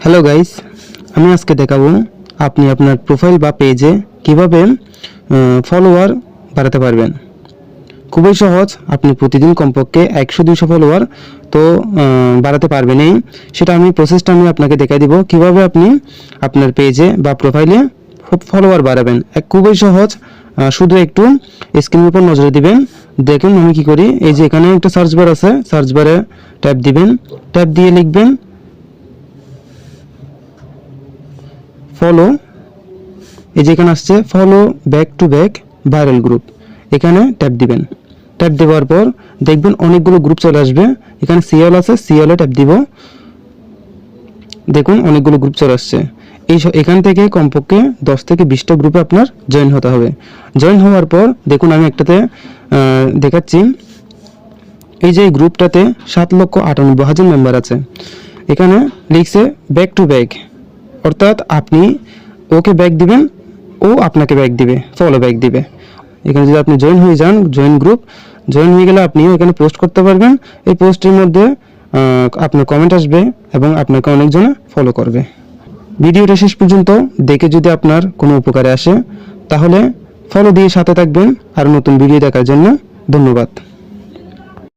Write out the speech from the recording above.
Hello guys, আমি আজকে দেখাবো আপনি আপনার প্রোফাইল বা পেজে কিভাবে ফলোয়ার বাড়াতে পারবেন। খুবই সহজ। আপনি প্রতিদিন কমপক্ষে 100-200 ফলোয়ার তো বাড়াতে পারবেনই। সেটা প্রসেসটা আমি আপনাকে দেখাই দিব কিভাবে আপনি আপনার পেজে বা প্রোফাইলে ফলোয়ার বাড়াবেন। খুবই সহজ। শুধু একটু স্ক্রিনের উপর নজর দিবেন। দেখুন আমি কি করি। এই যে এখানে একটা সার্চ বার আছে, সার্চ বারে ট্যাপ দিবেন, ট্যাপ দিয়ে লিখবেন ফলো। এই যে এখানে আসছে follow back to back viral group, এখানে ট্যাপ দিবেন। ট্যাপ দেওয়ার পর দেখবেন অনেকগুলো গ্রুপ চলে আসবে। এখানে সিএল আছে, সিএল এ ট্যাপ দিব। দেখুন অনেকগুলো গ্রুপ চলে আসছে। এখান থেকে কমপক্ষে 10 থেকে 20টা গ্রুপে আপনার জয়েন হতে হবে। জয়েন হওয়ার পর দেখুন আমি একটাতে দেখাচ্ছি। এই যে গ্রুপটাতে 7,98,000 মেম্বার আছে। এখানে লিখছে ব্যাক টু ব্যাক, অর্থাৎ আপনি ওকে ব্যাক দিবেন, ও আপনাকে ব্যাক দিবে, ফলো ব্যাক দিবে। এখানে যদি আপনি জয়েন হয়ে যান, জয়েন গ্রুপ, জয়েন হয়ে গেলে আপনিও এখানে পোস্ট করতে পারবেন। এই পোস্টের মধ্যে আপনার কমেন্ট আসবে এবং আপনাকে অনেকজনে ফলো করবে। ভিডিওটা শেষ পর্যন্ত দেখে যদি আপনার কোনো উপকারে আসে তাহলে ফলো দিয়ে সাথে থাকবেন। আর নতুন ভিডিও দেখার জন্য ধন্যবাদ।